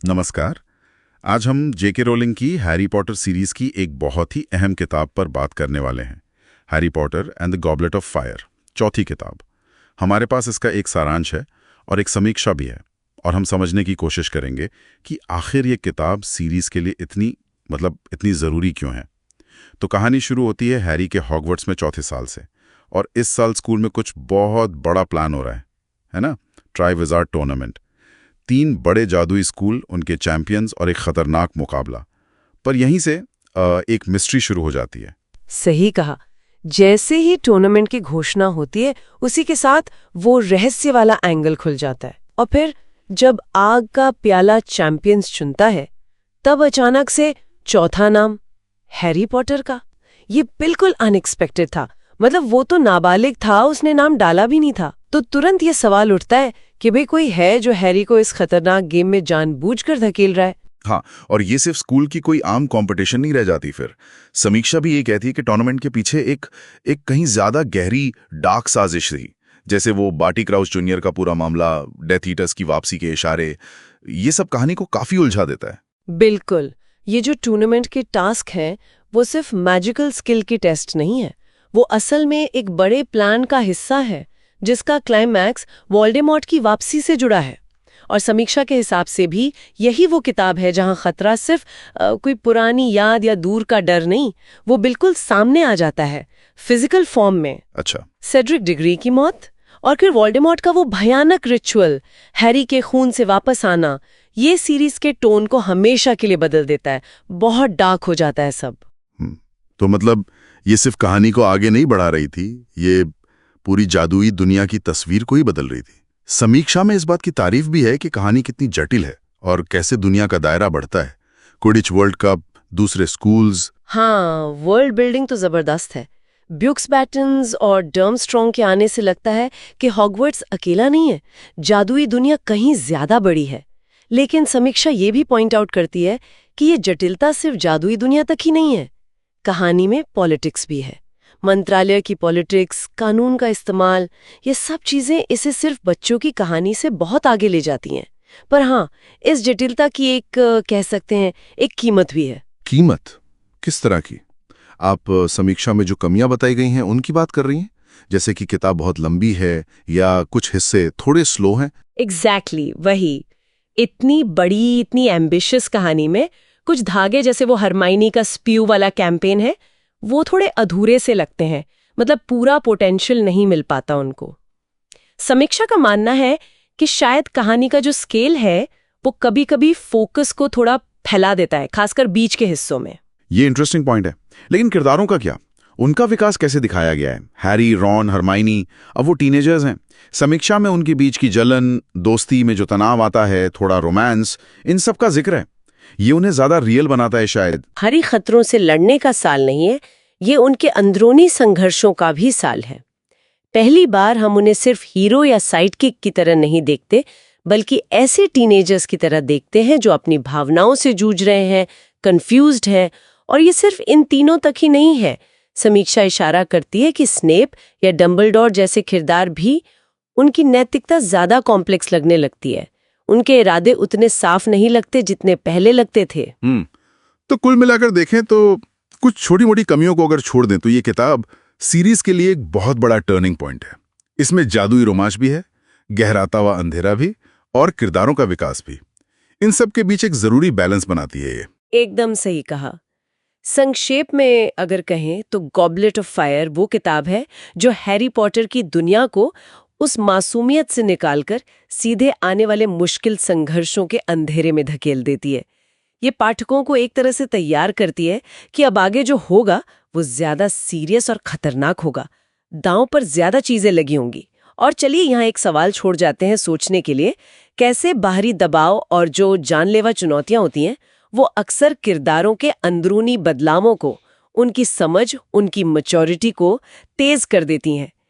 नमस्कार। आज हम जेके रोलिंग की हैरी पॉटर सीरीज की एक बहुत ही अहम किताब पर बात करने वाले हैं। Harry Potter and the goblet of fire, चौथी किताब। हमारे पास इसका एक सारांश है और एक समीक्षा भी है, और हम समझने की कोशिश करेंगे कि आखिर ये किताब सीरीज के लिए इतनी ज़रूरी क्यों है। तो कहानी शुरू होती है हैरी के हॉगवर्ट्स में चौथे साल से, और इस साल स्कूल में कुछ बहुत बड़ा प्लान हो रहा है ना? ट्राइविज़ार्ड टूर्नामेंट। 3 बड़े जादुई स्कूल, उनके चैंपियंस और एक खतरनाक मुकाबला। पर यहीं से एक मिस्ट्री शुरू हो जाती है। सही कहा। जैसे ही टूर्नामेंट की घोषणा होती है, उसी के साथ वो रहस्य वाला एंगल खुल जाता है। और फिर जब आग का प्याला चैंपियंस चुनता है, तब अचानक से चौथा नाम हैरी पॉटर का। ये बिल्कुल अनएक्सपेक्टेड था। मतलब वो तो नाबालिग था, उसने नाम डाला भी नहीं था। तो तुरंत ये सवाल उठता है कि भाई कोई है जो हैरी को इस खतरनाक गेम में जानबूझकर धकेल रहा है। हाँ, और ये सिर्फ स्कूल की कोई आम कंपटीशन नहीं रह जाती। फिर समीक्षा भी ये कहती है कि टूर्नामेंट के पीछे एक एक कहीं ज्यादा गहरी डार्क साजिश थी। जैसे वो बार्टी क्राउच जूनियर का पूरा मामला, डेथ ईटर्स की वापसी के इशारे, ये सब कहानी को काफी उलझा देता है। बिल्कुल। ये जो टूर्नामेंट के टास्क हैं, वो सिर्फ मैजिकल स्किल की टेस्ट नहीं है। वो असल में एक बड़े प्लान का हिस्सा है, जिसका क्लाइमैक्स वोल्डेमॉर्ट की वापसी से जुड़ा है। और समीक्षा के हिसाब से भी यही वो किताब है जहां खतरा सिर्फ कोई पुरानी याद या दूर का डर नहीं, वो बिल्कुल सामने आ जाता है, फिजिकल फॉर्म में। अच्छा। सेड्रिक डिग्री की मौत, और फिर वोल्डेमॉर्ट का वो भयानक रिचुअल, हैरी के खून से वापस आना, ये सीरीज के टोन को हमेशा के लिए बदल देता है। बहुत डार्क हो जाता है सब। तो मतलब ये सिर्फ कहानी को आगे नहीं बढ़ा रही थी, ये पूरी जादुई दुनिया की तस्वीर को ही बदल रही थी। समीक्षा में इस बात की तारीफ भी है कि कहानी कितनी जटिल है और कैसे दुनिया का दायरा बढ़ता है। क्विडिच वर्ल्ड कप, दूसरे स्कूल्स। हाँ, वर्ल्ड बिल्डिंग तो जबरदस्त है। ब्यूक्स बैटन्स और डर्मस्ट्रॉन्ग के आने से लगता है कि हॉगवर्ट्स अकेला नहीं है, जादुई दुनिया कहीं ज्यादा बड़ी है। लेकिन समीक्षा ये भी पॉइंट आउट करती है कि ये जटिलता सिर्फ जादुई दुनिया तक ही नहीं है। कहानी में पॉलिटिक्स भी है। मंत्रालय की पॉलिटिक्स, कानून का इस्तेमाल, ये सब चीजें इसे सिर्फ बच्चों की कहानी से बहुत आगे ले जाती हैं। पर हाँ, इस जटिलता की एक कह सकते हैं एक कीमत भी है। कीमत किस तरह की? आप समीक्षा में जो कमियां बताई गई हैं उनकी बात कर रही हैं? जैसे कि किताब बहुत लंबी है या कुछ हिस्से थोड़े स्लो हैं? एग्जैक्टली वही। इतनी बड़ी, इतनी एम्बिशियस कहानी में कुछ धागे, जैसे वो हरमाइनी का स्प्यू वाला कैंपेन है, वो थोड़े अधूरे से लगते हैं। मतलब पूरा पोटेंशियल नहीं मिल पाता उनको। समीक्षा का मानना है कि शायद कहानी का जो स्केल है वो कभी-कभी फोकस को थोड़ा फैला देता है, खासकर बीच के हिस्सों में। ये इंटरेस्टिंग पॉइंट है। लेकिन किरदारों का क्या? उनका विकास कैसे दिखाया गया है? हैरी, रॉन, हरमाइनी, अब वो टीनेजर्स हैं। समीक्षा में उनके बीच की जलन, दोस्ती में जो तनाव आता है, थोड़ा रोमांस, इन सब का जिक्र है। ये उन्हें ज्यादा रियल बनाता है शायद। हैरी खतरों से लड़ने का साल नहीं है, ये उनके अंदरूनी संघर्षों का भी साल है। पहली बार हम उन्हें सिर्फ हीरो या साइडकिक की तरह नहीं देखते, बल्कि ऐसे टीनेजर्स की तरह देखते हैं जो अपनी भावनाओं से जूझ रहे हैं, कंफ्यूज्ड हैं। और ये सिर्फ इन तीनों तक ही नहीं है। समीक्षा इशारा करती है कि स्नेप या डंबलडोर जैसे किरदार भी, उनकी नैतिकता ज्यादा कॉम्प्लेक्स लगने लगती है। उनके इरादे उतने साफ नहीं लगते जितने पहले लगते थे। तो कुल मिलाकर देखें तो कुछ छोटी मोटी कमियों को अगर छोड़ दें तो ये किताब सीरीज के लिए एक बहुत बड़ा टर्निंग पॉइंट है। इसमें जादुई रोमांच भी है, गहराता हुआ अंधेरा भी, और किरदारों का विकास भी। इन सब के बीच एक जरूरी बैलेंस बनाती है ये। एकदम सही कहा। संक्षेप में अगर कहें तो गॉबलेट ऑफ फायर वो किताब है जो हैरी पॉटर की दुनिया को उस मासूमियत से निकालकर सीधे आने वाले मुश्किल संघर्षों के अंधेरे में धकेल देती है। ये पाठकों को एक तरह से तैयार करती है कि अब आगे जो होगा वो ज्यादा सीरियस और खतरनाक होगा। दांव पर ज्यादा चीजें लगी होंगी। और चलिए यहाँ एक सवाल छोड़ जाते हैं सोचने के लिए। कैसे बाहरी दबाव और जो जानलेवा चुनौतियां होती हैं, वो अक्सर किरदारों के अंदरूनी बदलावों को, उनकी समझ, उनकी मैच्योरिटी को तेज कर देती हैं।